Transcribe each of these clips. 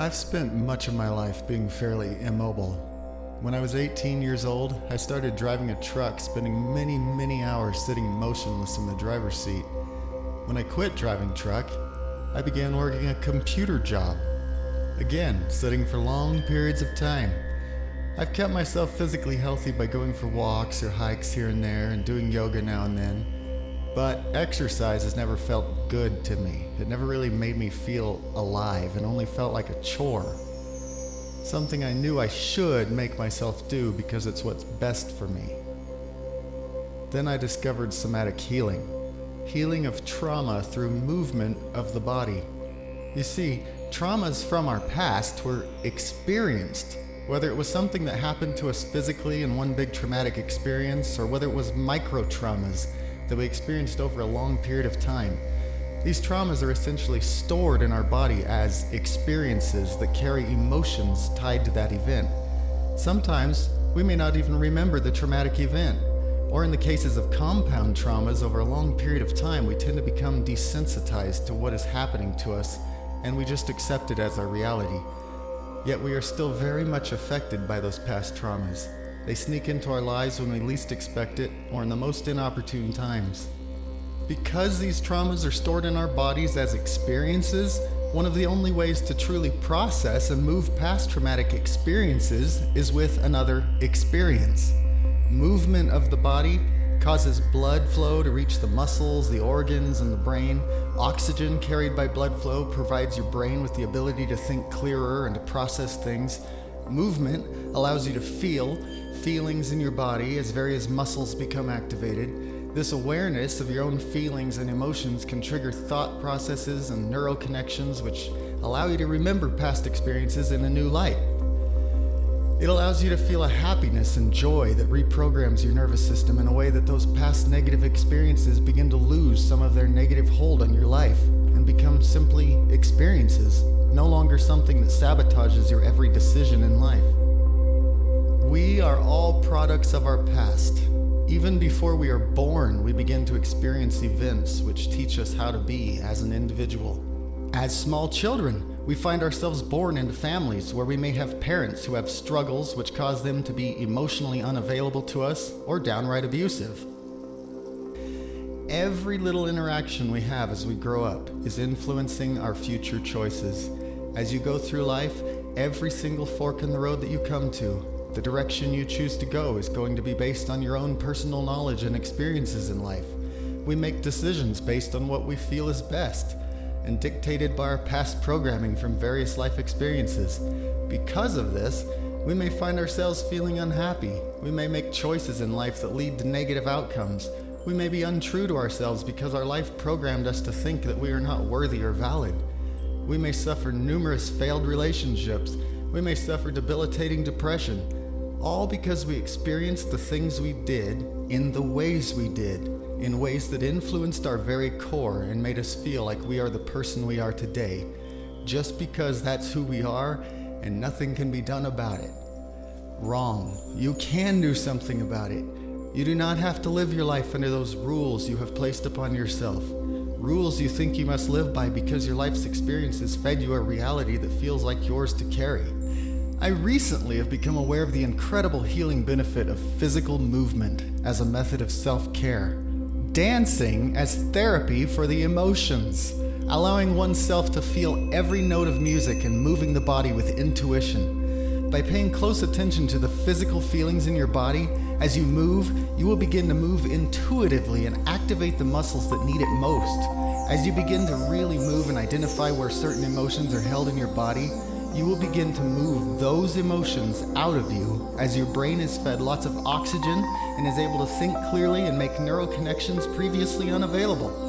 I've spent much of my life being fairly immobile. When I was 18 years old, I started driving a truck, spending many hours sitting motionless in the driver's seat. When I quit driving truck, I began working a computer job. Again, sitting for long periods of time. I've kept myself physically healthy by going for walks or hikes here and there and doing yoga now and then. But exercise has never felt good to me. It never really made me feel alive and only felt like a chore. Something I knew I should make myself do because it's what's best for me. Then I discovered somatic healing. Healing of trauma through movement of the body. You see, traumas from our past were experienced. Whether it was something that happened to us physically in one big traumatic experience, or whether it was micro-traumas that we experienced over a long period of time. These traumas are essentially stored in our body as experiences that carry emotions tied to that event. Sometimes we may not even remember the traumatic event, or in the cases of compound traumas over a long period of time, we tend to become desensitized to what is happening to us, and we just accept it as our reality. Yet we are still very much affected by those past traumas. They sneak into our lives when we least expect it, or in the most inopportune times. Because these traumas are stored in our bodies as experiences, one of the only ways to truly process and move past traumatic experiences is with another experience. Movement of the body causes blood flow to reach the muscles, the organs, and the brain. Oxygen carried by blood flow provides your brain with the ability to think clearer and to process things. Movement allows you to feel feelings in your body as various muscles become activated. This awareness of your own feelings and emotions can trigger thought processes and neural connections which allow you to remember past experiences in a new light. It allows you to feel a happiness and joy that reprograms your nervous system in a way that those past negative experiences begin to lose some of their negative hold on your life and become simply experiences, no longer something that sabotages your every decision in life. We are all products of our past. Even before we are born, we begin to experience events which teach us how to be as an individual. As small children, we find ourselves born into families where we may have parents who have struggles which cause them to be emotionally unavailable to us or downright abusive. Every little interaction we have as we grow up is influencing our future choices. As you go through life, every single fork in the road that you come to, the direction you choose to go is going to be based on your own personal knowledge and experiences in life. We make decisions based on what we feel is best and dictated by our past programming from various life experiences. Because of this, we may find ourselves feeling unhappy. We may make choices in life that lead to negative outcomes. We may be untrue to ourselves because our life programmed us to think that we are not worthy or valid. We may suffer numerous failed relationships. We may suffer debilitating depression, all because we experienced the things we did in the ways we did, in ways that influenced our very core and made us feel like we are the person we are today, just because that's who we are and nothing can be done about it. Wrong. You can do something about it. You do not have to live your life under those rules you have placed upon yourself. Rules you think you must live by because your life's experiences fed you a reality that feels like yours to carry. I recently have become aware of the incredible healing benefit of physical movement as a method of self-care. Dancing as therapy for the emotions, allowing oneself to feel every note of music and moving the body with intuition. By paying close attention to the physical feelings in your body, as you move, you will begin to move intuitively and activate the muscles that need it most. As you begin to really move and identify where certain emotions are held in your body, you will begin to move those emotions out of you as your brain is fed lots of oxygen and is able to think clearly and make neural connections previously unavailable.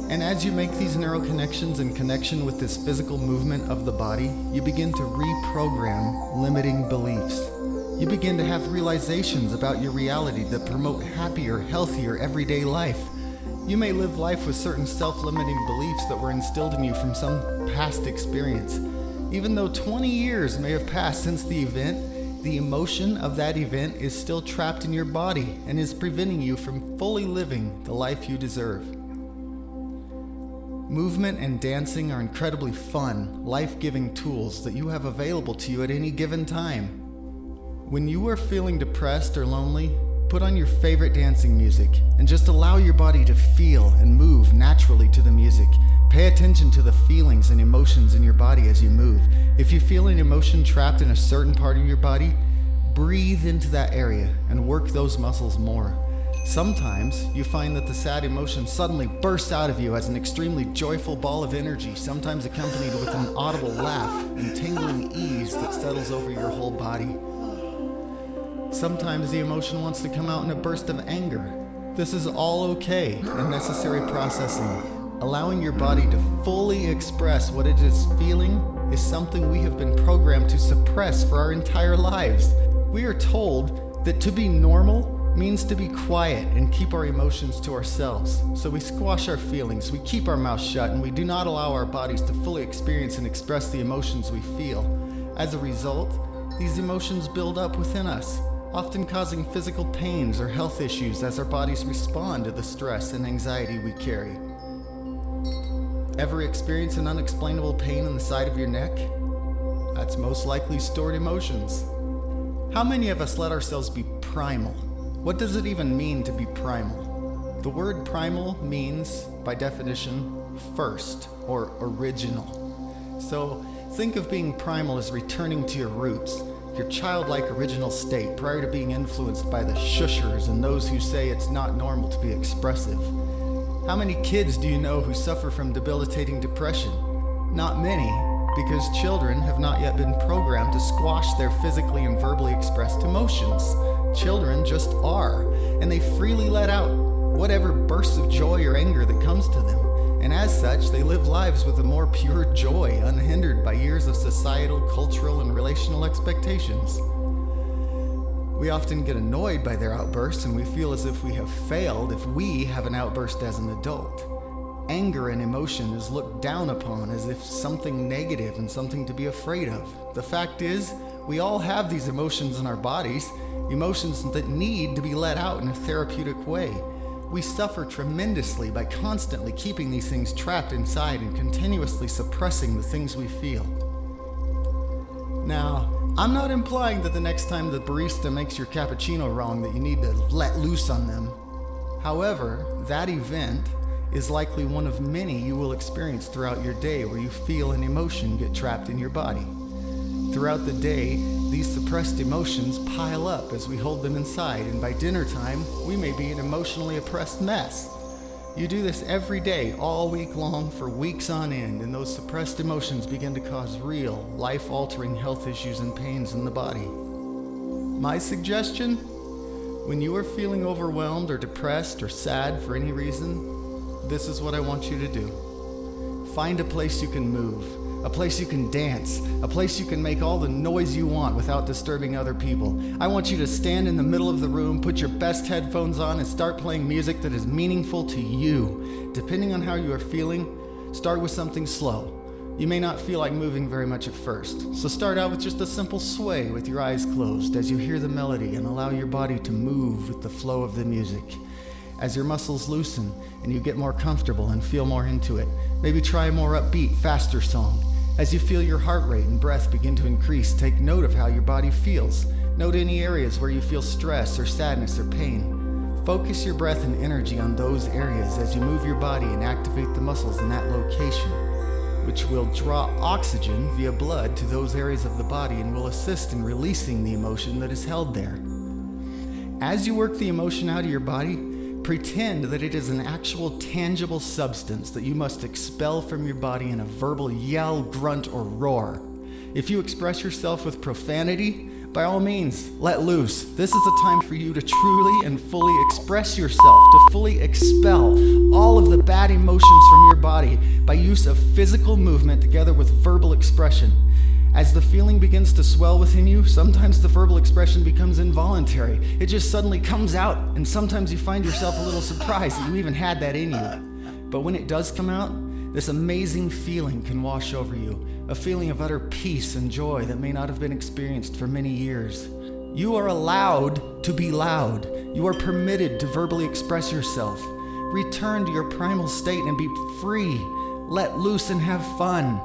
And as you make these neural connections in connection with this physical movement of the body, you begin to reprogram limiting beliefs. You begin to have realizations about your reality that promote happier, healthier everyday life. You may live life with certain self-limiting beliefs that were instilled in you from some past experience. Even though 20 years may have passed since the event, the emotion of that event is still trapped in your body and is preventing you from fully living the life you deserve. Movement and dancing are incredibly fun, life-giving tools that you have available to you at any given time. When you are feeling depressed or lonely, put on your favorite dancing music and just allow your body to feel and move naturally to the music. Pay attention to the feelings and emotions in your body as you move. If you feel an emotion trapped in a certain part of your body, breathe into that area and work those muscles more. Sometimes you find that the sad emotion suddenly bursts out of you as an extremely joyful ball of energy, sometimes accompanied with an audible laugh and tingling ease that settles over your whole body. Sometimes the emotion wants to come out in a burst of anger. This is all okay and necessary processing. Allowing your body to fully express what it is feeling is something we have been programmed to suppress for our entire lives. We are told that to be normal means to be quiet and keep our emotions to ourselves. So we squash our feelings, we keep our mouth shut, and we do not allow our bodies to fully experience and express the emotions we feel. As a result, these emotions build up within us, often causing physical pains or health issues as our bodies respond to the stress and anxiety we carry. Ever experience an unexplainable pain in the side of your neck? That's most likely stored emotions. How many of us let ourselves be primal? What does it even mean to be primal? The word primal means, by definition, first or original. So think of being primal as returning to your roots, your childlike original state prior to being influenced by the shushers and those who say it's not normal to be expressive. How many kids do you know who suffer from debilitating depression? Not many, because children have not yet been programmed to squash their physically and verbally expressed emotions. Children just are, and they freely let out whatever bursts of joy or anger that comes to them. And as such, they live lives with a more pure joy, unhindered by years of societal, cultural, and relational expectations. We often get annoyed by their outbursts, and we feel as if we have failed if we have an outburst as an adult. Anger and emotion is looked down upon as if something negative and something to be afraid of. The fact is, we all have these emotions in our bodies, emotions that need to be let out in a therapeutic way. We suffer tremendously by constantly keeping these things trapped inside and continuously suppressing the things we feel. Now, I'm not implying that the next time the barista makes your cappuccino wrong that you need to let loose on them. However, that event is likely one of many you will experience throughout your day where you feel an emotion get trapped in your body. Throughout the day, these suppressed emotions pile up as we hold them inside, and by dinner time, we may be an emotionally oppressed mess. You do this every day, all week long, for weeks on end, and those suppressed emotions begin to cause real, life-altering health issues and pains in the body. My suggestion? When you are feeling overwhelmed or depressed or sad for any reason, this is what I want you to do. Find a place you can move, a place you can dance, a place you can make all the noise you want without disturbing other people. I want you to stand in the middle of the room, put your best headphones on, and start playing music that is meaningful to you. Depending on how you are feeling, start with something slow. You may not feel like moving very much at first, so start out with just a simple sway with your eyes closed as you hear the melody and allow your body to move with the flow of the music. As your muscles loosen and you get more comfortable and feel more into it, maybe try a more upbeat, faster song. As you feel your heart rate and breath begin to increase, take note of how your body feels. Note any areas where you feel stress or sadness or pain. Focus your breath and energy on those areas as you move your body and activate the muscles in that location, which will draw oxygen via blood to those areas of the body and will assist in releasing the emotion that is held there. As you work the emotion out of your body, pretend that it is an actual tangible substance that you must expel from your body in a verbal yell, grunt, or roar. If you express yourself with profanity, by all means, let loose. This is a time for you to truly and fully express yourself, to fully expel all of the bad emotions from your body by use of physical movement together with verbal expression. As the feeling begins to swell within you, sometimes the verbal expression becomes involuntary. It just suddenly comes out, and sometimes you find yourself a little surprised that you even had that in you. But when it does come out, this amazing feeling can wash over you, a feeling of utter peace and joy that may not have been experienced for many years. You are allowed to be loud. You are permitted to verbally express yourself. Return to your primal state and be free. let loose and have fun.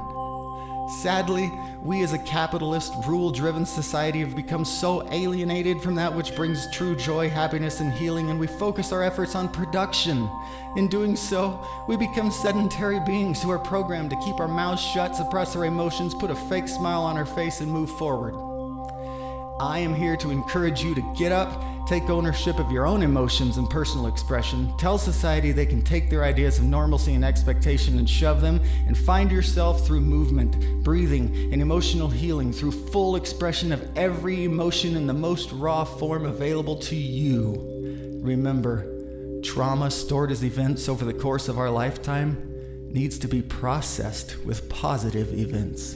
Sadly, we as a capitalist, rule-driven society have become so alienated from that which brings true joy, happiness, and healing, and we focus our efforts on production. In doing so, we become sedentary beings who are programmed to keep our mouths shut, suppress our emotions, put a fake smile on our face, and move forward. I am here to encourage you to get up, take ownership of your own emotions and personal expression, tell society they can take their ideas of normalcy and expectation and shove them, and find yourself through movement, breathing, and emotional healing through full expression of every emotion in the most raw form available to you. Remember, trauma stored as events over the course of our lifetime needs to be processed with positive events.